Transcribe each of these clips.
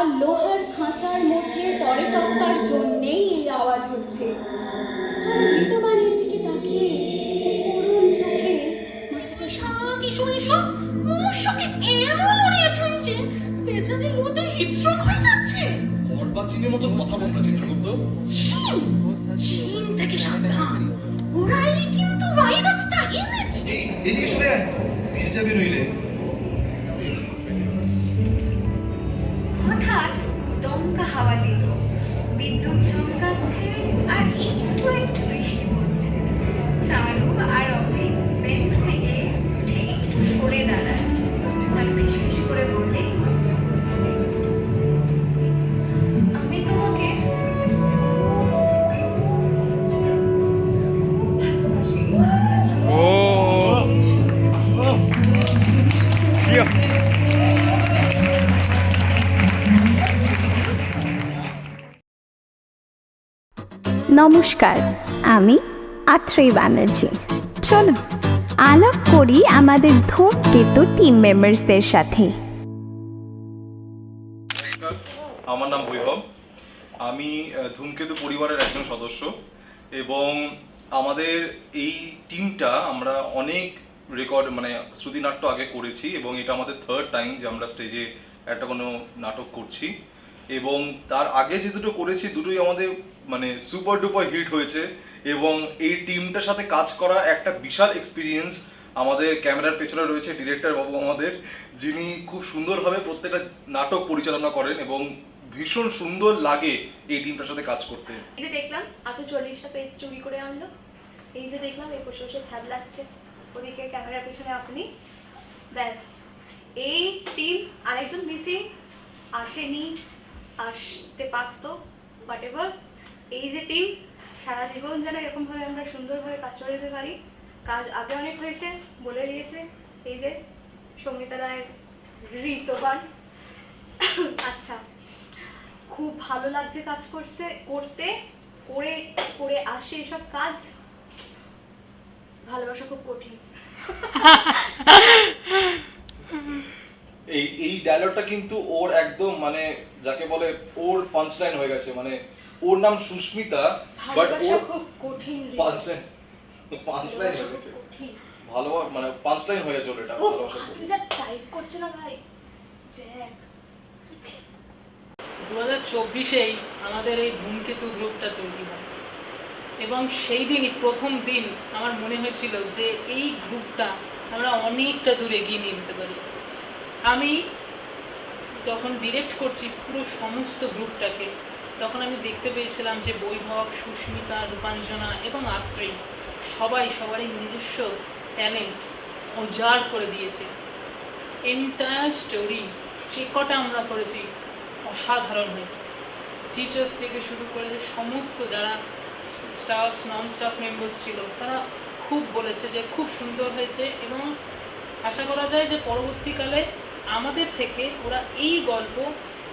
আর লোহার খাঁচার মধ্যে টরে টক্কার জন্যেই এই আওয়াজ হচ্ছে। তারা মৃতমানের দিকে তাকিয়ে করুণ চোখে মাথাটা অর্বাচীনের মতন কথা বলতো চিত্রগুপ্ত। চীন থেকে সাবধান, ওরাই কিন্তু ভাইরাসটা এনেছে। এদিকে সরে আয়, ভিজে যাবে নইলে। হঠাৎ দমকা হাওয়া দিল, বিদ্যুৎ চমকাচ্ছে আর একটু একটু বৃষ্টি পড়ছে। চারু আর অভি বেঞ্চ থেকে উঠে একটু সরে দাঁড়ায়। চারু ফিসফিস করে বললে, আমি তোমাকে খুব ভালোবাসি। নমস্কার, আমি আত্রেই ব্যানার্জি। চলো আলাপ করি আমাদের ধূমকেতু টিম মেম্বার্সদের সাথে। আমার নাম বৈভব, আমি ধূমকেতু পরিবারের একজন সদস্য এবং আমাদের এই টিমটা আমরা অনেক রেকর্ড শ্রুতিনাট্য আগে করেছি এবং এটা আমাদের থার্ড টাইম যে আমরা স্টেজে একটা কোনো নাটক করছি এবং তার আগে যে দুটো করেছি দুটোই আমাদের সুপার ডুপার হিট হয়েছে এবং এই টিমটার সাথে কাজ করা একটা বিশাল এক্সপিরিয়েন্স। আমাদের ক্যামেরার পেছনে রয়েছে ডিরেক্টর বাবু আমাদের, যিনি খুব সুন্দরভাবে প্রত্যেকটা নাটক পরিচালনা করেন এবং ভীষণ সুন্দর লাগে এই টিমটার সাথে কাজ করতে। এই যে দেখলাম আপনি 40টা পেজ চুরি করে আনলো, এই যে দেখলাম এই বসে বসে ছাদ লাগছে, ওদিকে ক্যামেরার পেছনে আপনি, ব্যাস এই টিম। আরেকজন মিসিং, আসেনি, আসতে পারতো, হোয়াট এভার। এই যে টিম, সারা জীবন যেন এরকমভাবে আমরা সুন্দরভাবে কাজ করে যেতে পারি। কাজ আগে অনেক হয়েছে, বলে দিয়েছে এই যে সঙ্গীতা রায় ঋতবান। আচ্ছা, খুব ভালো লাগছে কাজ করতে করে করে আসে এসব কাজ। ভালোবাসা খুব কঠিন। এই ডায়লগটা কিন্তু ওর একদম যাকে বলে ওর পাঞ্চলাইন হয়ে গেছে। ওর নাম সুস্মিতা, বাট ওর খুব কঠিন পাঞ্চলাইন হয়ে গেছে। ভালো পাঞ্চলাইন হয়ে গেছে ওর এটা। ভালোবাসা তুই যা টাইপ করছে না ভাই, দেখ 2024-এই আমাদের এই ধূমকেতু গ্রুপটা তৈরি হয় এবং সেই দিনই প্রথম দিন আমার মনে হয়েছিল যে এই গ্রুপটা আমরা অনেকটা দূর এগিয়ে নিয়ে যেতে পারি। আমি যখন ডিরেক্ট করছি পুরো সমস্ত গ্রুপটাকে, তখন আমি দেখতে পেয়েছিলাম যে বৈভব, সুস্মিতা, রূপাঞ্জনা এবং আত্রেই সবারই নিজস্ব ট্যালেন্ট উজাড় করে দিয়েছে। এন্টায়ার স্টোরি যে কটা আমরা করেছি অসাধারণ হয়েছে। টিচার্স থেকে শুরু করে সমস্ত যারা স্টাফ, নন স্টাফ মেম্বার্স ছিল, তারা খুব বলেছে যে খুব সুন্দর হয়েছে এবং আশা করা যায় যে পরবর্তীকালে আমাদের থেকে ওরা এই গল্প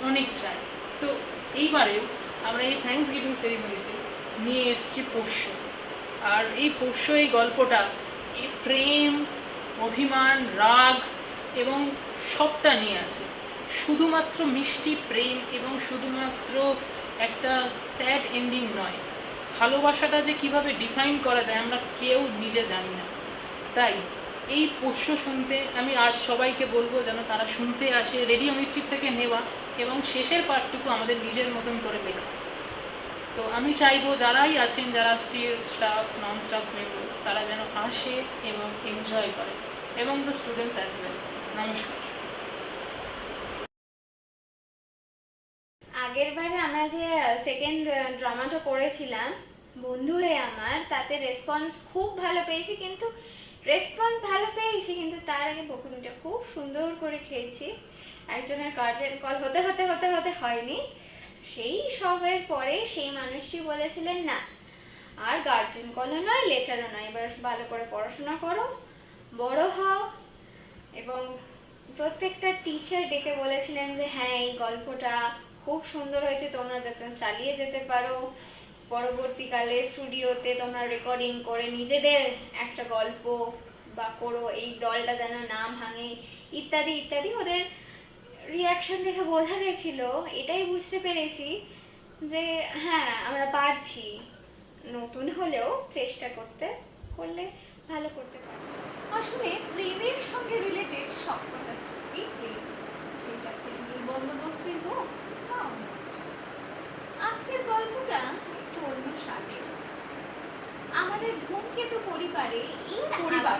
অনেক চায়। তো এইবারেও আমরা এই থ্যাঙ্কস গিভিং সেরিমনিতে নিয়ে এসেছি পোষ্য। আর এই পোষ্য এই গল্পটা এই প্রেম, অভিমান, রাগ এবং সবটা নিয়ে আছে। শুধুমাত্র মিষ্টি প্রেম এবং শুধুমাত্র একটা স্যাড এন্ডিং নয়। ভালোবাসাটা যে কিভাবে ডিফাইন করা যায় আমরা কেউ নিজে জানি না। তাই এই পোষ্য শুনতে আমি আজ সবাইকে বলবো যেন তারা শুনতে আসে, রেডিও মির্চির থেকে নেওয়া এবং শেষের পার্টটুকু আমাদের নিজের মতন করে লেখা। তো আমি চাইবো যারাই আছেন, যারা স্টাফ, নন স্টাফ মেম্বার্স, তারা যেন আসে এবং এনজয় করে এবং দ্য স্টুডেন্টস অ্যাজ ওয়েল। নমস্কার। আগের বারে আমরা যে সেকেন্ড ড্রামাটা করেছিলাম বন্ধু হয়ে আমার, তাতে রেসপন্স খুব ভালো পেয়েছি, কিন্তু তার আগে বকুনিটা খুব সুন্দর করে খেয়েছি। একজনের গার্জেন কল হতে হতে হতে হতে হয়নি, সেই সবের পরে সেই মানুষটি বলেছিলেন না আর গার্জেন কলও নয়, লেটারও নয়, এবার ভালো করে পড়াশোনা করো, বড় হও। এবং প্রত্যেকটা টিচার ডেকে বলেছিলেন যে হ্যাঁ এই গল্পটা খুব সুন্দর হয়েছে, তোমরা যাতে চালিয়ে যেতে পারো, পরবর্তীকালে স্টুডিওতে তোমরা রেকর্ডিং করে নিজেদের একটা গল্প বা করো, এই দলটা যেন না ভাঙে, ইত্যাদি ইত্যাদি ওদের রিয়াক্ট রিয়াকশন দেখে বোঝা গেছিল, এটাই বুঝতে পেরেছি যে হ্যাঁ আমরা পারছি, নতুন হলেও চেষ্টা করলে ভালো করতে পারি। আসলে প্রেমের সঙ্গে রিলেটেড সবকটা স্টোরি প্রেম, সেটা প্রেমের বন্দোবস্তই হোক বা অন্য কিছু। আজকের গল্পটা একটু অন্য স্বাদের। আমাদের ধূমকেতু পরিবারে এর পরিবার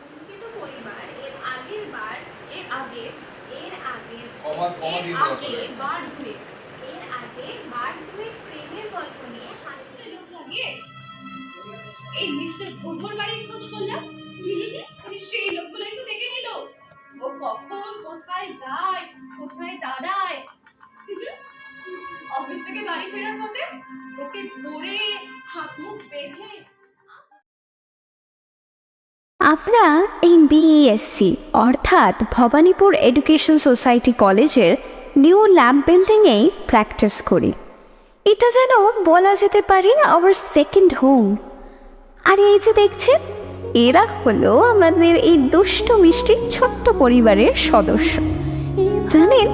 ধূমকেতু পরিবার এর আগের বার এর আগে বার দুয়েক প্রেমের গল্প নিয়ে হাজির লাগে। এই মিস্টার ঘোরঘোর বাড়ির খোঁজ করলাম, সেই লোকগুলোই তো দেখে নিল ও কখন কোথায় যায়, কোথায় দাঁড়ায়। অফিস থেকে বাড়ি ফেরার পথে ওকে ধরে হাত মুখ বেঁধে। আমরা এই বিএসসি অর্থাৎ ভবানীপুর এডুকেশন সোসাইটি কলেজের নিউ ল্যাব বিল্ডিংয়েই প্র্যাকটিস করি। এটা যেন বলা যেতে পারে আওয়ার সেকেন্ড হোম। আর এই যে দেখছেন, এরা হলো আমাদের এই দুষ্ট মিষ্টি ছোট্ট পরিবারের সদস্য। জানেন,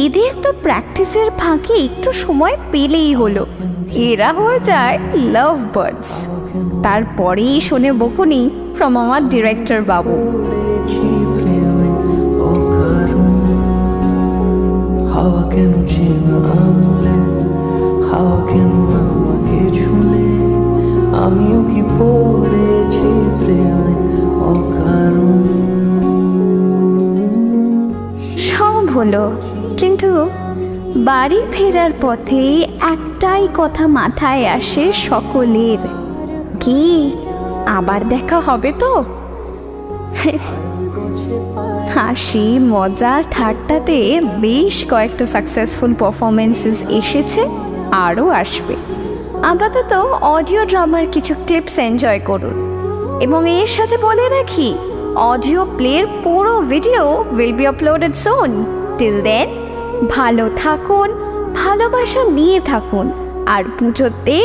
এদের তো প্র্যাকটিসের ফাঁকে একটু সময় পেলেই হলো এরা হয়ে যায় লাভ বার্ডস। তারপরেই শোনে বকুনি ফ্রম আমার ডিরেক্টর বাবু। হাওয়া কেন চেনা আঙুলে, হাওয়া কেন আমাকে ছুলে, আমিও কি পড়েছি প্রেমে অকারণ। সব হলো, কিন্তু বাড়ি ফেরার পথে একটাই কথা মাথায় আসে সকলের, কি আবার দেখা হবে তো? হাসি মজা ঠাট্টাতে বেশ কয়েকটা সাকসেসফুল পারফরমেন্সেস এসেছে, আরও আসবে। আপাতত অডিও ড্রামার কিছু ক্লিপস এনজয় করুন, এবং এর সাথে বলে রাখি অডিও প্লের পুরো video will be uploaded soon. Till then ভালো থাকুন, ভালোবাসা নিয়ে থাকুন, আর পুজোতে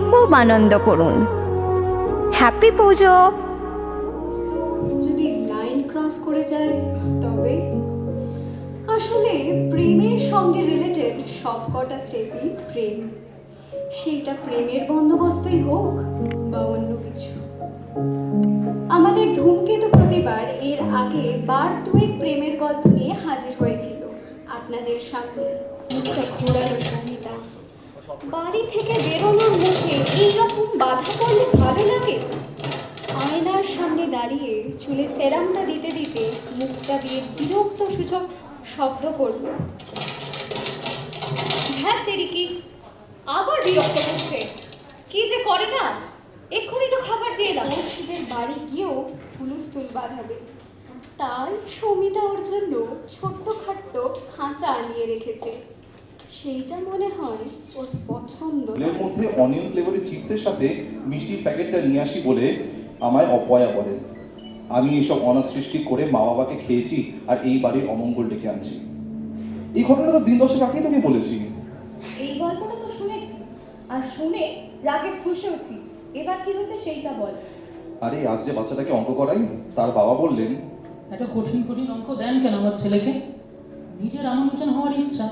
খুব আনন্দ করুন। হ্যাপি পুজো। যদি লাইন ক্রস করে যায় তবে আসলে প্রেমের সঙ্গে রিলেটেড সবকটা স্টেপই প্রেম, সেটা প্রেমের বন্দোবস্তই হোক বা অন্য কিছু। আমাদের ধূমকেতু প্রতিবার এর আগে বার দুয়েক প্রেমের গল্প নিয়ে হাজির হয়েছিল আপনাদের সামনে। মুখটা ঘোরালো সঙ্গীতা। বাড়ি থেকে বেরোনোর মুখে এইরকম বাধা পড়লে ভালো লাগে? আয়নার সামনে দাঁড়িয়ে চুলে সেরামটা দিতে দিতে মুখটা দিয়ে বিরক্ত সূচক শব্দ করল। হ্যাঁ তেরি কি আবার বিরক্ত করছে, কি যে করে না, এক্ষুনি তো খাবার দিয়ে দাও। পড়শিদের বাড়ি গিয়েও হুলুস্থুল বাঁধাবে, তাই সৌমিতা ওর জন্য ছোট্ট খাট্ট খাঁচা আনিয়ে রেখেছে। সেইটা মনে হয় ওর পছন্দ। এর মধ্যে অনিয়ন ফ্লেভারের চিপসের সাথে মিষ্টির প্যাকেটটা নিয়ে আসি বলে আমায় অপয়া বলে। আমি এইসব অনাথ সৃষ্টি করে মা বাবাকে খেয়েছি আর এই বাড়ির অমঙ্গল ডেকে আনছি। এই ঘটনাটা দিন 10 আগেই তোকে বলেছি। এই গল্পটা তো শুনেছি, আর শুনে রাগে খুশিওছি। এবার কি হয়েছে সেইটা বল। আরে আজ যে বাচ্চাটাকে অঙ্ক করাই, তার বাবা বললেন, একটা কঠিন কঠিন অঙ্ক দেন কেন আমার ছেলেকে? নিজের রামানুজন হওয়ার ইচ্ছা,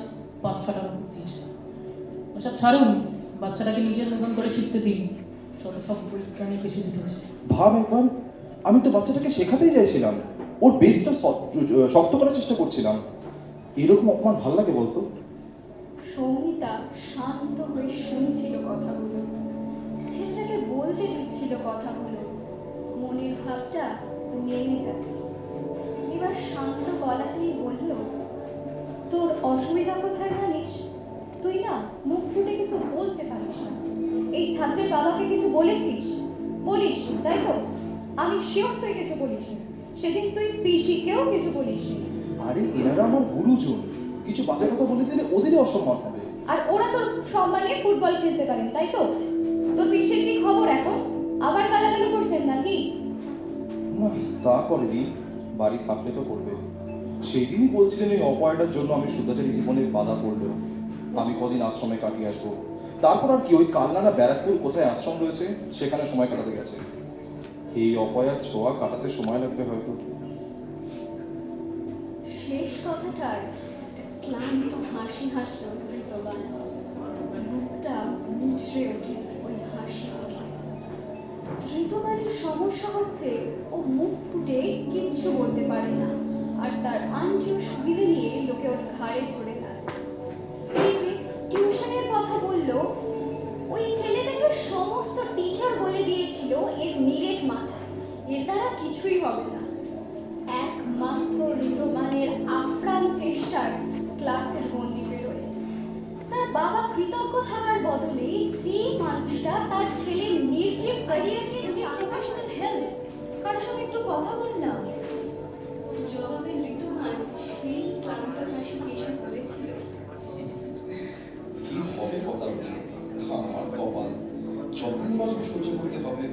বাচ্চাটার বুদ্ধি ইচ্ছা। ওসব ছাড়ুন, বাচ্চাটাকে নিজের মতন করে শিখতে দিন। সব বৈজ্ঞানিক এসে দিতেছে। ভাব একবার, আমি তো বাচ্চাটাকে শেখাতেই চাইছিলাম, ওর বেসটা শক্ত করার চেষ্টা করছিলাম। এরকম অপমান ভাল লাগে বলতো? সৌমিতা শান্ত হয়ে শুনছিল কথাগুলো, ছেলেটাকে বলতে দিচ্ছিল কথাগুলো। মনের ভাবটা নেমে যাবে। এবার শান্ত গলাতেই বলল, তোর অসুবিধা কোথায় জানিস? তুই না মুখ ফুটে কিছু বলতে পারিস না। এই ছাত্রের বাবাকে কিছু বলেছিস? বলিস তাই তো? আমি শিওর তুই কিছু বলিস না। সেদিন তুই পিসিকেও কিছু বলিস নি। আরে এনারা আমার গুরুজন, কিছু বাজে কথা বলে দিলে ওদেরই অসম্মান হবে। আর ওরা তোর সম্মান নিয়ে ফুটবল খেলতে পারেন তাই তো? তোর পিসির কি খবর এখন? আবার গালাগালি করছেন নাকি? না, তা করেনি, বাড়ি থাকলে তো করবে। সেই দিনই বলছিলেন এই অপয়াটার জন্য আমি সুদ্ধাচারী জীবনের বাধা পড়লো। আমি কদিন আশ্রমে কাটিয়ে আসবো। তারপর আর কি, ওই কালনা ব্যারাকপুর কোথায় আশ্রম রয়েছে সেখানে সময় কাটাতে গেছে। এই অপয়ার ছোঁয়া কাটাতে সময় লাগবে হয়তো। শেষ কথাটায় একটা ক্লান্ত হাসি হাসল ঋতবান। মুখটা মুচড়ে ওঠে ওই হাসি দেখে। ঋতবানের সমস্যা হচ্ছে ও মুখ ফুটে কিচ্ছু বলতে পারে না, আর তার আন্টিও সুবিধে নিয়ে লোকে ওর ঘাড়ে চড়ে নাচে। এই যে টিউশনের কথা বললো, ওই ছেলেটাকে সমস্ত টিচার বলে দিয়েছিল এর নিরেট মাথা, এর দ্বারা কিছুই হবে না। একমাত্র ঋতবানের আপ্রাণ চেষ্টায় ক্লাসের গণ্ডি বেরোয়। তার বাবা কৃতজ্ঞ থাকার বদলে যে মানুষটা তার ছেলের নির্জীব ক্যারিয়ারকে তুমি প্রফেশনাল হেল্প কারোর সঙ্গে একটু কথা বললাম। জবাবে ঋতুবান সেই ক্লান্ত হাসি এসে বলেছিল, কি হবে কথা বলে, আমার কপাল, যতদিন বাঁচবো সহ্য করতে হবে।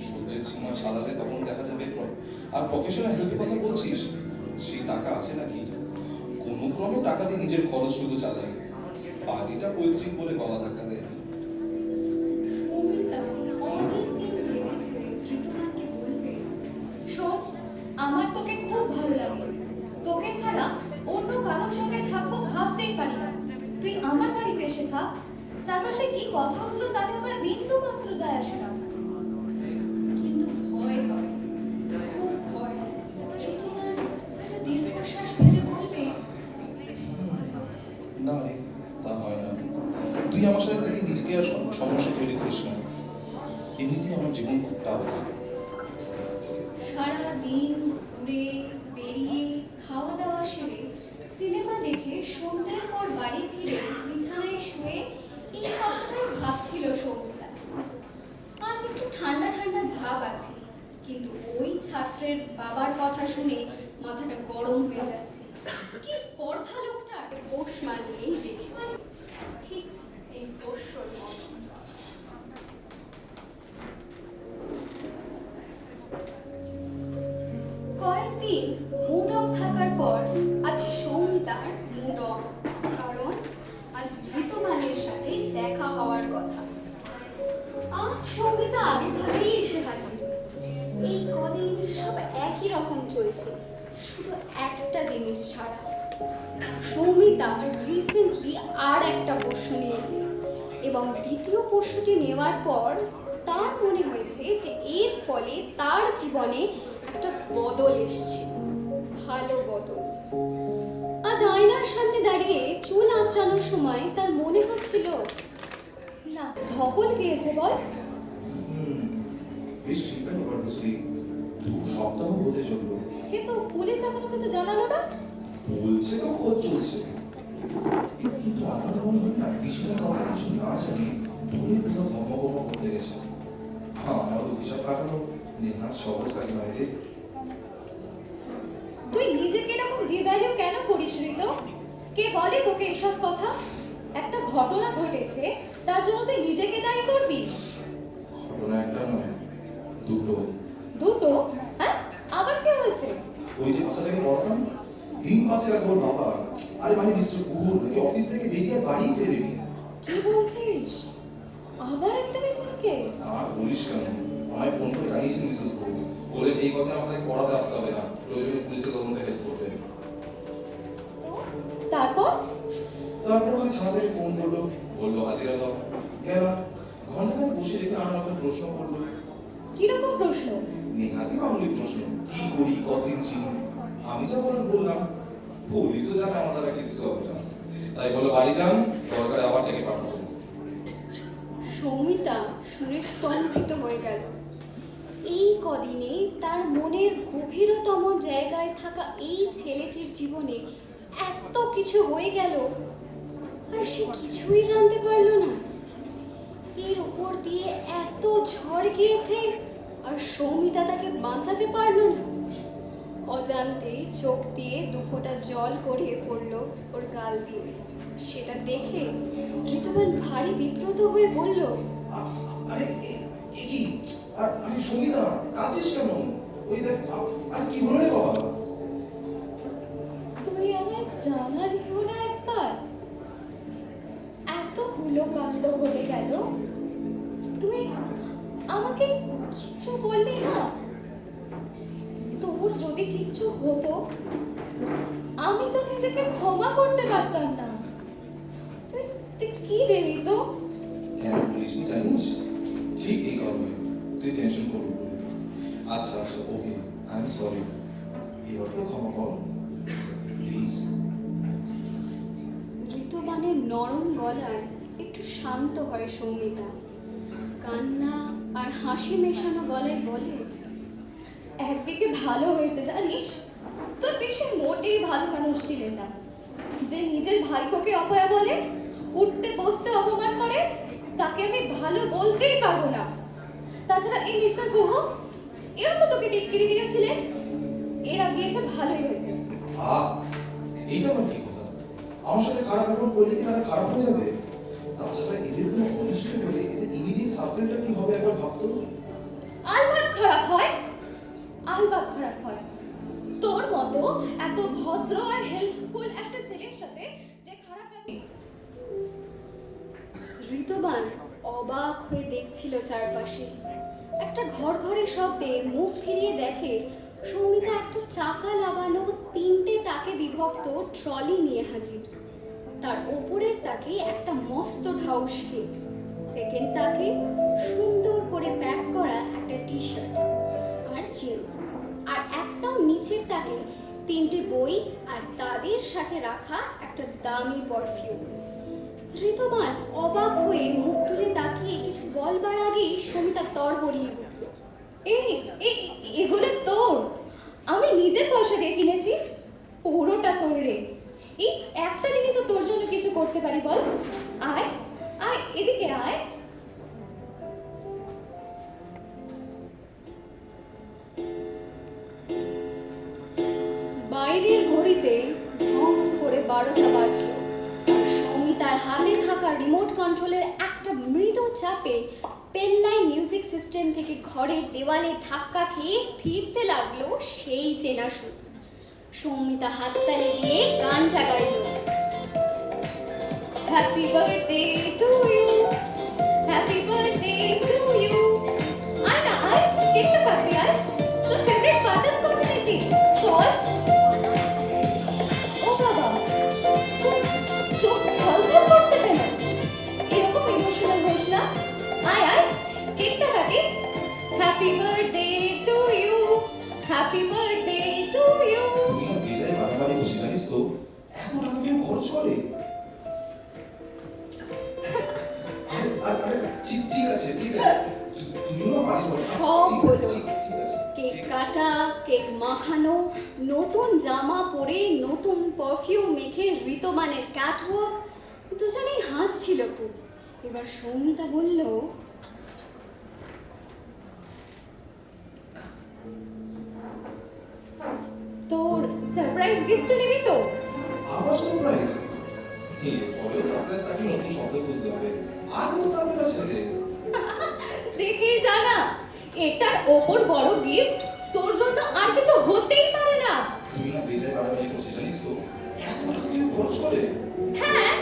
সহ্যের সীমা ছাড়ালে তখন দেখা যাবে। আর প্রফেশনাল হেল্পের কথা বলছিস, সেই টাকা আছে নাকি? কোনো ক্রমে টাকা দিয়ে নিজের খরচটুকু চালাই, বাড়িটা পৈতৃক বলে গলা ধাক্কা দেয়। সৌমিতা অনেকদিন ভেবেছে ঋতুবানকে বলবে, শোন, আমার তোকে খুব ভালো লাগে, তোকে ছাড়া অন্য কারোর সঙ্গে থাকবো ভাবতেই পারি না। তুই আমার বাড়িতে এসে থাক, চারপাশে কি কথা উঠলো তাতে আমার বিন্দু মাত্র যায় আসে না। কিন্তু ভয় হয়, খুব ভয়। ঋতুবান হয়তো দীর্ঘশ্বাস ফেলে বলবে, না রে, তা হয় না। তুই আমার সাথে থেকে নিজেকে আর সমস্যা তৈরি করিস না। এমনিতেই আমার জীবন খুব টাফ। সারা দিন ঘুরে বেরিয়ে খাওয়া দাওয়া সেরে সিনেমা দেখে সন্ধ্যের পর বাড়ি ফিরে বিছানায় শুয়ে এই কথাটাই ভাবছিল সৌমিতা। আজ একটু ঠান্ডা ঠান্ডা ভাব আছে, কিন্তু ওই ছাত্রের বাবার কথা শুনে মাথাটা গরম হয়ে যাচ্ছে। কি স্পর্ধা লোকটার, পোষ মানিয়েই দেখেছে, ঠিক এই পোষ্যর মতো। কয়েকদিন মুড অফ থাকার পর আজ সৌমিতার মুড অফ, কারণ আজ ঋতুমানের সাথে দেখা হওয়ার কথা। আজ সৌমিতা আগে ভাগেই এসে হাজির। এই কদিন সব একই রকম চলছে, শুধু একটা জিনিস ছাড়া। সৌমিতা রিসেন্টলি আর একটা পোষ্য নিয়েছে, এবং দ্বিতীয় পোষ্যটি নেওয়ার পর তার মনে হয়েছে যে এর ফলে তার জীবনে একটা বদল এসছে, ভালো বদল। আজ আয়নার সামনে দাঁড়িয়ে চুল আঁচড়ানোর সময় তার মনে হচ্ছিল, না, ধকল গিয়েছে বল। বেশ চিন্তা ব্যাপার বুঝলি, 2 সপ্তাহ হতে চললো। কিন্তু পুলিশ এখনো কিছু জানালো না। বলছে তো খোঁজ চলছে, কিন্তু আমার মনে হয় না পিছনে কাউকে কিছু না জানি দূরে কোথাও ধর্মকর্ম করতে গেছে। আমার অভিশাপ কাটানো নেহাত সহজ কাজ নয় রে। তুই নিজেকে এরকম ডিভ্যালিউ কেন করিস ঋতু? কে বলে তোকে এসব কথা? একটা ঘটনা ঘটেছে, তার জন্য তুই নিজেকে দায়ী করবি? ঘটনা একটা নয়, দুটো। দুটো? হ্যাঁ, আবার কি হয়েছে? ওই যে বাচ্চাটাকে পড়াতাম, 3 মাসের আগে ওর বাবা, আরে মানে মিস্টার গুহর নাকি অফিস থেকে বেরিয়ে বাড়ি ফেরেনি। কি বলছিস? আবার একটা মিসিং কেস? আর বলিস কেন, আমায় ফোন করে জানিয়েছেন মিসেস গুহ, বলেন এই কথা আমাদের পড়াতে আসতে হবে না, প্রয়োজনে পুলিশের তদন্তে হেল্প করবে। তো তারপর? তারপর আমি থানাতে ফোন করলো, বললো হাজিরা দাও। গেলাম, ঘন্টাখানেক বসে রেখে নানা রকম প্রশ্ন করলো। কিরকম প্রশ্ন? নেহাতি মামুলি প্রশ্ন, কি করি, কতদিন চিনি। আমি যা বলার বললাম, পুলিশও জানে আমার দ্বারা কিছু হবে না। তাই বললো বাড়ি যান, দরকারে আবার ডেকে পাঠাবো। সৌমিতা শুনে স্তম্ভিত হয়ে গেল। এই কদিনে তার মনের গভীরতম জায়গায় থাকা এই ছেলেটির জীবনে এত কিছু হয়ে গেল, আর সে কিছুই জানতে পারল না। এর উপর দিয়ে এত ঝড় গিয়েছে, আর সৌমিতা তাকে বাঁচাতে পারল না। অজান্তে চোখ দিয়ে 2 ফোঁটা জল গড়িয়ে পড়ল ওর গাল দিয়ে। সেটা দেখে ঋতুবান ভারী বিব্রত হয়ে বলল, আরে কি, আর আমি শুনি না, কাঁদিস কেন? ওই দেখ, আর কি হলো রে বাবা? তুই আমায় জানালিও না একবার? এতগুলো কাণ্ড ঘটে গেল, তুই আমাকে কিচ্ছু বললি না। তোর যদি কিচ্ছু হতো আমি তো নিজেকে ক্ষমা করতে পারতাম না। তুই তুই কি রে ঋতু? কেন বলিস নি জানিস? ঠিক এই কারণে তুই টেনশন করবি বলে। আচ্ছা আচ্ছা ওকে, আই এম সরি, এবার তো ক্ষমা কর প্লিজ। ঋতুবানের নরম গলায় একটু শান্ত হয় সৌমিতা, কান্না আর হাসি মেশানো গলায় বলে, একদিকে ভালো হয়েছে জানিস, তোর বেশি মোটেই ভালো মানুষ ছিলেন না। যে নিজের ভাইপোকে অপয়া বলে, উঠতে বসতে অপমান করে, তাকে আমি ভালো বলতেই পারবো না। তাছাড়া এই মিস্টার গুহ, এও তো তোকে টিটকিরি দিয়েছিলেন। এরা গিয়েছে, ভালোই হয়েছে। এইটা আমার কি কথা? আমার সাথে খারাপ ব্যবহার করলে কি তারা খারাপ হয়ে যাবে? তাছাড়া এদের কোনো অনিষ্ট হলে এদের ইমিডিয়েট সাপ্লিটা কি হবে একবার ভাবতো। আলবাত খারাপ হয়, আলবাত খারাপ হয়। তোর মতো এত ভদ্র আর হেল্পফুল একটা ছেলের সাথে যে খারাপ ঋতুবান অবাক হয়ে দেখছিল চারপাশে। একটা ঘর ঘরে শব্দে মুখ ফিরিয়ে দেখে সৌমিতা একটা চাকা লাগানো 3টে তাকে বিভক্ত ট্রলি নিয়ে হাজির। তার ওপরের তাকে একটা মস্ত ঢাউস কেক, সেকেন্ড তাকে সুন্দর করে প্যাক করা একটা টি শার্ট আর জিন্স, আর একদম নিচের তাকে 3টে বই আর তাদের সাথে রাখা একটা দামি পারফিউম। ঋতুবান অবাক হয়ে মুখ তুলে তাকিয়ে কিছু বলবার আগেই সমিতা তড়বড়িয়ে উঠল। এগুলো তোর? আমি নিজের পয়সা দিয়ে কিনেছি, পুরোটা তোর রে। এই একটা দিনই তো তোর জন্য কিছু করতে পারি বল? আয় আয়, এদিকে আয়। বাইরের ঘড়িতে ঢং করে 12টা বাজলো, আর সৌমিতার হাতে থাকা রিমোট কন্ট্রোলের একটা মৃদু চাপে পেল্লাই মিউজিক সিস্টেম থেকে ঘরের দেওয়ালে ধাক্কা খেয়ে ফিরতে লাগলো সেই চেনা সুর। সৌমিতা হাততালি দিয়ে গানটা গাইল। Happy birthday to you, happy birthday to you. আয় না আয়, কেকটা কাটবি আয়। তোর ফেভারিট বাটারস্কচ এনেছি, চল। ও বাবা, তোর চোখ ঝলঝল করছে কেন? এরকম ইমোশনাল হোস না। আয় আয়, কেকটা কাটি। Happy birthday to you, happy birthday to you. তুমি না বেজায় বাড়াবাড়ি বসে জানিস তো, এত টাকা কেউ খরচ করে? ঠিক আছে ঠিক আছে, তুমিও না বাড়ি বসে সব হলো। ঠিক আছে। কেক কাটা, কেক মাখানো, নতুন জামা পরে নতুন পারফিউম মেখে ঋতুবানের ক্যাটওয়াক, দুজনেই হাসছিল খুব। এবার সৌমিতা বলল, তোর সারপ্রাইজ গিফট নিবি তো? আবার সারপ্রাইজ? পরে সারপ্রাইজ থাকলে নতুন শব্দ বুঝতে হবে। আর কোন সারপ্রাইজ আছে রে? দেখেই জানা, এটার ওপর বড় গিফট তোর জন্য আর কিছু হতেই পারে না। তুমি না বেজায় বাড়াবাড়ি করছে জানিস তো, এত টাকা কেউ খরচ করে? হ্যাঁ,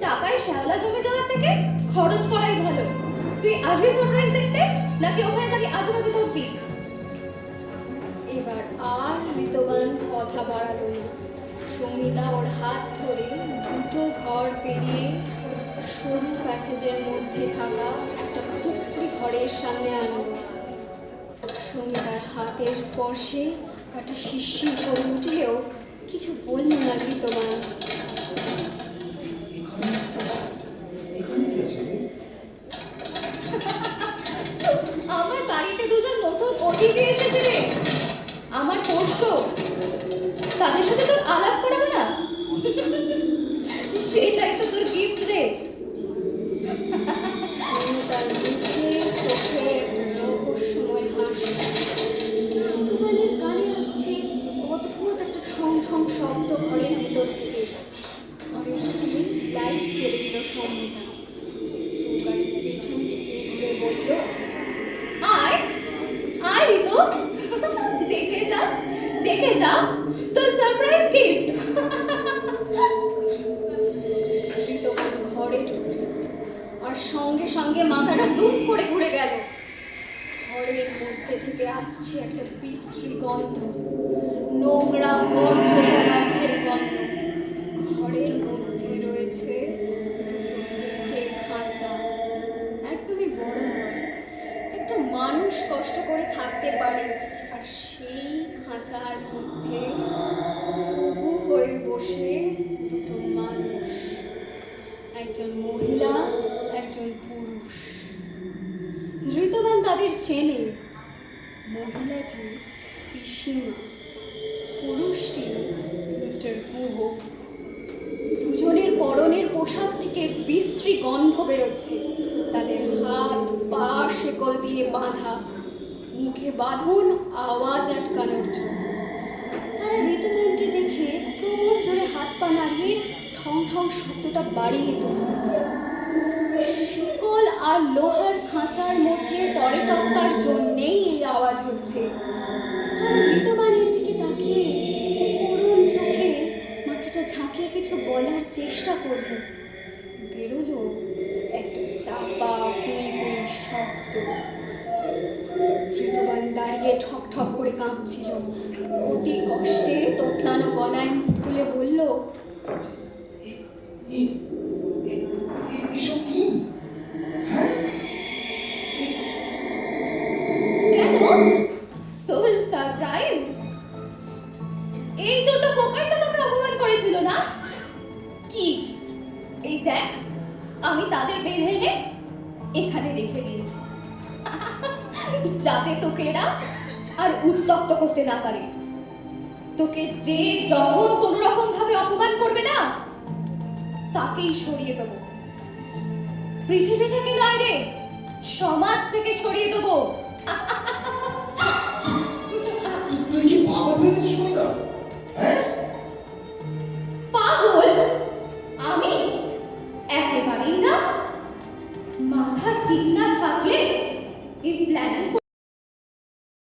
টাকায় শ্যাওলা জমে যাওয়ার থেকে খরচ করাই ভালো। তুই আসবি সারপ্রাইজ দেখতে, নাকি ওখানে দাঁড়িয়ে আজেবাজে বকবি? এবার আর ঋতুবান কথা বাড়ালো না। সৌমিতা ওর হাত ধরে দুটো ঘর পেরিয়ে সরু প্যাসেজের মধ্যে থাকা একটা খুপড়ি ঘরের সামনে আনলো। সৌমিতার হাতের স্পর্শে কাটা শিরশির করে উঠলেও কিছু বলল না ঋতুবান। এখানে কি আছে রে? আমার বাড়িতে দুজন নতুন অতিথি এসেছে রে, আমার পোষ্য। তাদের সাথে তোর আলাপ করাবো না? সেটাই তো তোর গিফট রে। তার মুখে চোখে একটা রহস্যময় হাসি। ঋতুবানের কানে আসছে অদ্ভুত একটা ঠং ঠং শব্দ ঘরের ভিতর থেকে। ঘরের ভিতরে লাইট জ্বেলে দিল সৌমিতা। চৌকাঠির পেছন দিকে ঘুরে বলল, আয় আয় ঋতু, দেখে যা দেখে যা তোর সারপ্রাইজ গিফট। ঋতুবান ঘরে ঢুকল। আর সঙ্গে সঙ্গে মাথাটা দুম করে ঘুরে গেল। ঘরের মধ্যে থেকে আসছে একটা বিশ্রী গন্ধ, নোংরা বর্জ্য পদার্থের গন্ধ। ঘরের মধ্যে রয়েছে দুটো পেটে খাঁচা, একদমই বড় নয়, একটা মানুষ কষ্ট করে থাকতে পারে। আর সেই খাঁচার মধ্যে উবু হয়ে বসে দুটো মানুষ, একজন মহিলা, একজন পুরুষ। ঋতুবান তাদের চেনে। মহিলাটি পিসিমা, পুরুষটি মিস্টার গুহ। দুজনের পরনের পোশাক থেকে বিশ্রী গন্ধ বেরোচ্ছে। তাদের হাত পা শেকল দিয়ে বাঁধা, মুখে বাঁধন আওয়াজ আটকানোর জন্য। তারা ঋতুবানকে দেখে প্রবল জোরে হাত পা নাড়িয়ে ঠং ঠং শব্দটা বাড়িয়ে তুলল। শিকল আর লোহার খাঁচার মধ্যে টরে টক্কার জন্যেই এই আওয়াজ হচ্ছে। তারা ঋতুবানের দিকে তাকিয়ে করুণ চোখে মাথাটা ঝাঁকিয়ে কিছু বলার চেষ্টা করল। বেরোলো একটা চাপা কুই কুই শব্দ। ঋতুবান দাঁড়িয়ে ঠক ঠক করে কাঁপছিল। অতি কষ্টে তোতলানো গলায় মুখ তুলে বলল, এসব কি? কেন? তোর সারপ্রাইজ? এই দুটো পোকাই তো তোকে অপমান করেছিল না? কিট, এই দেখ, আমি তাদের বেঁধে এনে এখানে রেখে দিয়েছি যাতে তোকে এরা আর উত্তপ্ত করতে না পারে। তোকে যে যখন কোনো রকম ভাবে অপমান করবে না, তাকেই সরিয়ে দেবো। পৃথিবী থেকে নয় রে, সমাজ থেকে সরিয়ে দেবো। তুই কি পাগল হয়ে গেছিস সুমিতা? হ্যাঁ? পাগল? আমি? একেবারেই না। মাথা ঠিক না থাকলে এই প্ল্যানিং